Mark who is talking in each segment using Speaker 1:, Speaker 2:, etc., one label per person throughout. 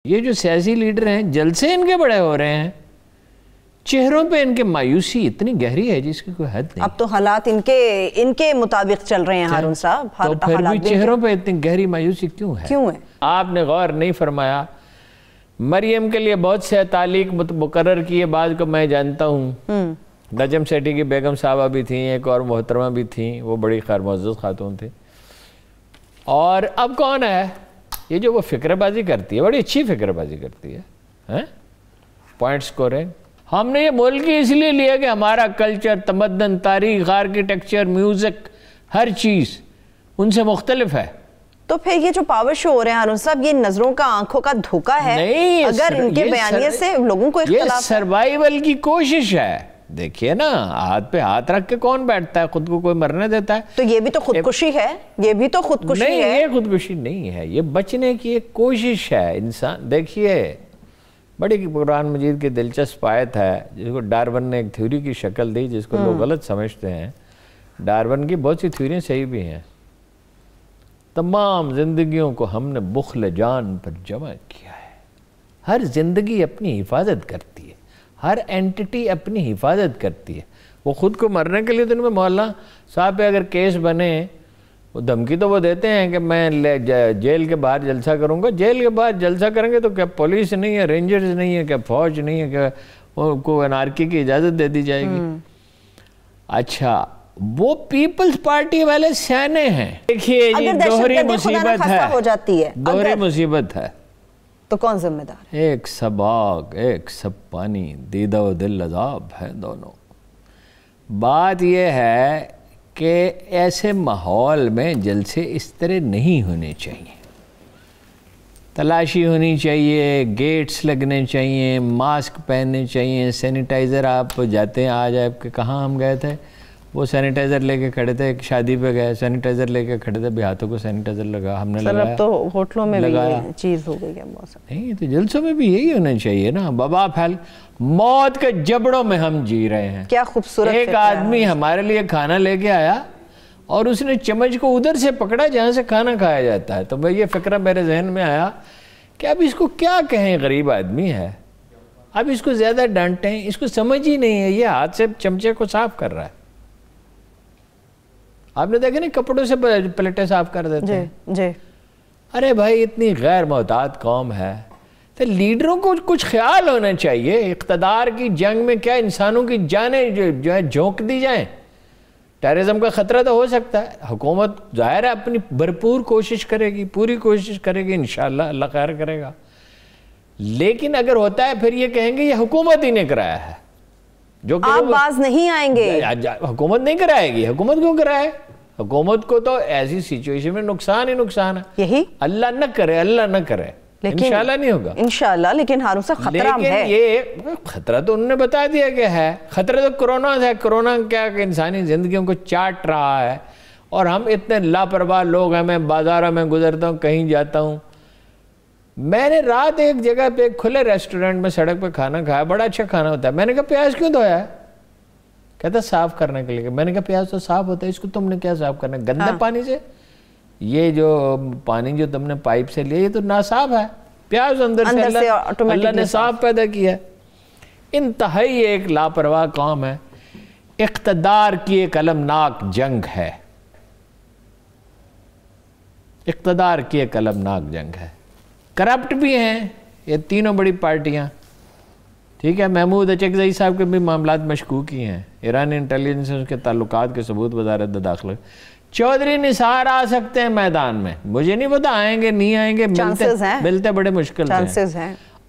Speaker 1: یہ جو سیاسی لیڈر ہیں جلسے ان کے بڑے ہو رہے ہیں، چہروں پہ ان کے مایوسی اتنی گہری ہے جس کی کوئی حد نہیں۔
Speaker 2: اب تو حالات ان کے مطابق چل رہے ہیں ہارون صاحب،
Speaker 1: تو پھر بھی چہروں پہ اتنی گہری مایوسی کیوں ہے؟
Speaker 2: آپ
Speaker 1: نے غور نہیں فرمایا مریم کے لیے بہت سے تعلیق مقرر کیے، بعد کو میں جانتا ہوں، نجم سیٹھی کی بیگم صاحبہ بھی تھیں، ایک اور محترمہ بھی تھیں، وہ بڑی خیر معزز خاتون تھی۔ اور اب کون ہے یہ جو وہ فکر بازی کرتی ہے، بڑی اچھی فکر بازی کرتی ہے، پوائنٹ سکورنگ۔ ہم نے یہ ملک اس لیے لیا کہ ہمارا کلچر، تمدن، تاریخ، آرکیٹیکچر، میوزک، ہر چیز ان سے مختلف ہے۔
Speaker 2: تو پھر یہ جو پاور شو ہو رہے ہیں ہارون صاحب، یہ نظروں کا آنکھوں کا دھوکہ ہے؟
Speaker 1: نہیں،
Speaker 2: اگر ان کے بیانیے سے لوگوں کو اختلاف ہے،
Speaker 1: یہ سروائیول کی کوشش ہے۔ دیکھیے نا، ہاتھ پہ ہاتھ رکھ کے کون بیٹھتا ہے؟ خود کو کوئی مرنے دیتا ہے؟
Speaker 2: تو یہ بھی تو خودکشی ہے، یہ بھی تو خودکشی ہے۔
Speaker 1: نہیں، یہ خودکشی نہیں ہے، یہ بچنے کی ایک کوشش ہے انسان۔ دیکھیے، بڑی قرآن مجید کی دلچسپ آیت ہے جس کو ڈارون نے ایک تھیوری کی شکل دی، جس کو لوگ غلط سمجھتے ہیں۔ ڈارون کی بہت سی تھیوریاں صحیح بھی ہیں۔ تمام زندگیوں کو ہم نے بخل جان پر جمع کیا ہے۔ ہر زندگی اپنی حفاظت کرتی ہے، ہر اینٹی اپنی حفاظت کرتی ہے۔ وہ خود کو مرنے کے لیے تو ان میں مولانا صاحب پہ اگر کیس بنے، وہ دھمکی تو وہ دیتے ہیں کہ میں جیل کے باہر جلسہ کروں گا۔ جیل کے باہر جلسہ کریں گے تو کیا پولیس نہیں ہے، رینجرز نہیں ہے، کیا فوج نہیں ہے، کیا کو انارکی کی اجازت دے دی جائے گی؟ اچھا، وہ پیپلز پارٹی والے سیانے ہیں۔ دیکھیے جی، دوہری مصیبت ہے، دوہری مصیبت ہے۔
Speaker 2: تو کون ذمہ دار؟
Speaker 1: ایک سب آگ ایک سب پانی، دیدہ و دل عذاب ہے دونوں۔ بات یہ ہے کہ ایسے ماحول میں جلسے اس طرح نہیں ہونے چاہیے۔ تلاشی ہونی چاہیے، گیٹس لگنے چاہیے، ماسک پہننے چاہیے، سینیٹائزر۔ آپ جاتے ہیں، آج آپ کے کہاں ہم گئے تھے، وہ سینیٹائزر لے کے کھڑے تھے، ایک شادی پہ گئے، سینیٹائزر لے کے کھڑے تھے، بھی ہاتھوں کو سینیٹائزر لگا، ہم نے لگایا۔
Speaker 2: اب تو ہوٹلوں میں بھی یہ چیز ہو گئی ہے موسم۔
Speaker 1: نہیں تو جلسوں میں بھی یہی ہونا چاہیے نا۔ بابا پھیل، موت کے جبڑوں میں ہم جی رہے ہیں۔
Speaker 2: کیا خوبصورت
Speaker 1: ایک آدمی ہمارے لیے کھانا لے کے آیا اور اس نے چمچ کو ادھر سے پکڑا جہاں سے کھانا کھایا جاتا ہے۔ تو یہ فکرہ میرے ذہن میں آیا کہ اب اس کو کیا کہیں، غریب آدمی ہے، اب اس کو زیادہ ڈانٹیں، اس کو سمجھ ہی نہیں ہے، یہ ہاتھ سے چمچے کو صاف کر رہا ہے۔ آپ نے دیکھا نہیں، کپڑوں سے پلیٹیں صاف کر دیتے ہیں۔
Speaker 2: جی،
Speaker 1: ارے بھائی، اتنی غیر محتاط قوم ہے، تو لیڈروں کو کچھ خیال ہونا چاہیے۔ اقتدار کی جنگ میں کیا انسانوں کی جانیں جو ہے جھونک دی جائیں؟ ٹیررزم کا خطرہ تو ہو سکتا ہے۔ حکومت ظاہر ہے اپنی بھرپور کوشش کرے گی، پوری کوشش کرے گی، انشاءاللہ اللہ خیر کرے گا۔ لیکن اگر ہوتا ہے پھر یہ کہیں گے یہ حکومت ہی نے کرایا ہے، جو کہ
Speaker 2: آپ باز نہیں آئیں گے۔
Speaker 1: حکومت نہیں کرائے گی، حکومت کیوں کرائے؟ حکومت کو تو ایسی سچویشن میں نقصان ہی نقصان ہے۔
Speaker 2: یہی
Speaker 1: اللہ نہ کرے، اللہ نہ کرے، انشاءاللہ نہیں ہوگا
Speaker 2: انشاءاللہ۔ لیکن ہارون صاحب، خطرہ ہے۔
Speaker 1: لیکن یہ خطرہ تو انہوں نے بتا دیا کہ ہے۔ خطرہ تو کرونا ہے۔ کرونا کیا کہ انسانی زندگیوں کو چاٹ رہا ہے، اور ہم اتنے لاپرواہ لوگ ہیں۔ میں بازاروں میں گزرتا ہوں، کہیں جاتا ہوں، میں نے رات ایک جگہ پہ ایک کھلے ریسٹورنٹ میں سڑک پہ کھانا کھایا، بڑا اچھا کھانا ہوتا ہے۔ میں نے کہا پیاز کیوں دھویا ہے؟ کہتا صاف کرنے کے لیے۔ میں نے کہا پیاز تو صاف ہوتا ہے، اس کو تم نے کیا صاف کرنا ہے؟ گندے پانی سے؟ یہ جو پانی جو تم نے پائپ سے لیا، یہ تو ناصاف ہے۔ پیاز اندر سے اللہ نے صاف پیدا کیا ہے۔ انتہائی ایک لاپرواہ قوم ہے۔ اقتدار کی ایک المناک جنگ ہے، اقتدار کی ایک المناک جنگ ہے۔ کرپٹ بھی ہیں یہ تینوں بڑی پارٹیاں، ٹھیک ہے۔ محمود اچکزئی صاحب کے بھی معاملات مشکوک ہی ہیں، ایرانی انٹیلیجنس کے تعلقات کے ثبوت وزارت داخلہ۔ چودھری نثار آ سکتے ہیں میدان میں، مجھے نہیں پتا آئیں گے نہیں آئیں گے، ملتے بڑے مشکل سے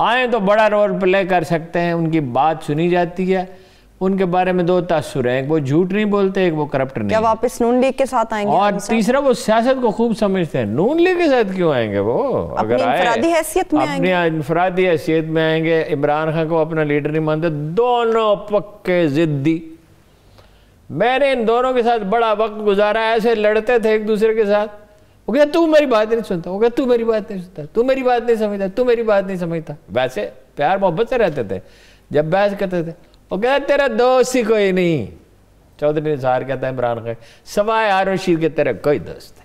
Speaker 1: آئیں تو بڑا رول پلے کر سکتے ہیں۔ ان کی بات سنی جاتی ہے، ان کے بارے میں دو تاثر ہیں، ایک وہ جھوٹ نہیں بولتے، ایک وہ کرپٹ نہیں۔
Speaker 2: کیا واپس نون لیگ کے ساتھ آئیں گے؟
Speaker 1: اور تیسرا وہ سیاست کو خوب سمجھتے ہیں۔ نون لیگ کے ساتھ کیوں آئیں گے؟ وہ اگر آئے
Speaker 2: انفرادی حیثیت میں آئیں گے،
Speaker 1: اپنی انفرادی حیثیت میں آئیں گے۔ عمران خان کو اپنا لیڈر نہیں مانتے، دونوں پکے ضدی۔ میں نے ان دونوں کے ساتھ بڑا وقت گزارا، ایسے لڑتے تھے ایک دوسرے کے ساتھ۔ وہ کہتا تو میری بات نہیں سنتا، وہ کہتا تو میری بات نہیں سنتا، تو میری بات نہیں سمجھتا، تو میری بات نہیں سمجھتا۔ ویسے پیار محبت سے رہتے تھے۔ جب بحث کرتے تھے وہ کہتا تیرا دوست ہی کوئی نہیں۔ چودھری نثار کہتا ہے عمران خان سوائے ہارون رشید کے تیرا کوئی دوست ہے۔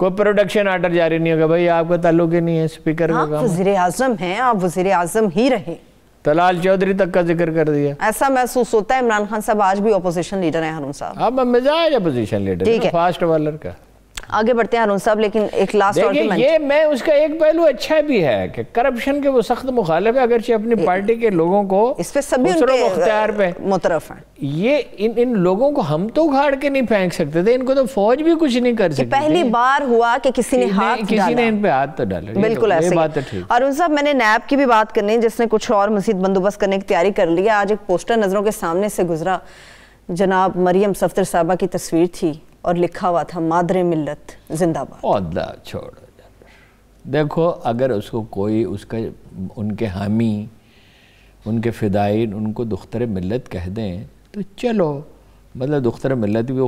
Speaker 1: کوئی پروڈکشن آرڈر جاری نہیں ہوگا، بھائی آپ کا تعلق ہی نہیں ہے اسپیکر کا کام۔
Speaker 2: وزیر اعظم ہیں آپ، وزیر اعظم ہی رہے۔
Speaker 1: طلال چودھری تک کا ذکر کر دیا۔
Speaker 2: ایسا محسوس ہوتا ہے عمران خان صاحب آج بھی اپوزیشن لیڈر ہیں ہارون صاحب۔
Speaker 1: اب مزاج اپوزیشن لیڈر فاسٹ والر کا۔
Speaker 2: آگے بڑھتے ہیں ہارون صاحب، لیکن ایک لاسٹ
Speaker 1: دیکھیں یہ میں اس کا ایک پہلو اچھا بھی ہے کہ کرپشن کے وہ سخت مخالف ہے، اگرچہ اپنی پارٹی کے لوگوں کو
Speaker 2: اس پہ سبھی ان کے مترف ہیں۔
Speaker 1: یہ ان لوگوں کو ہم تو اکھاڑ کے نہیں پھینک سکتے تھے، ان کو تو فوج بھی کچھ نہیں کر سکتی۔
Speaker 2: پہلی بار ہوا کہ کسی نے
Speaker 1: ان پہ ہاتھ تو ڈالا۔
Speaker 2: بالکل ایسے ہی۔ ہارون صاحب میں نے نیب کی بھی بات کرنی ہے جس نے کچھ اور مزید بندوبست کرنے کی تیاری کر لی ہے۔ آج ایک پوسٹر نظروں کے سامنے سے گزرا، جناب مریم صفدر صاحبہ کی تصویر تھی اور لکھا ہوا تھا مادر ملت زندہ باد۔
Speaker 1: اللہ چھوڑو، دیکھو اگر اس کو کوئی ان کے حامی، ان کے فدائین ان کو دختر ملت کہہ دیں تو چلو، مطلب دختر ملت بھی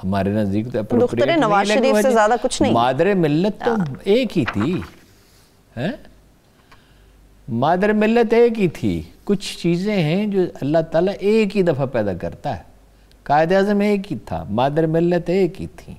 Speaker 1: ہمارے نزدیک تو
Speaker 2: دختر نواز شریف سے زیادہ کچھ نہیں۔
Speaker 1: مادر ملت تو ایک ہی تھی، مادر ملت ایک ہی تھی۔ کچھ چیزیں ہیں جو اللہ تعالیٰ ایک ہی دفعہ پیدا کرتا ہے۔ قائد اعظم ایک ہی تھا، مادر ملت ایک ہی تھی۔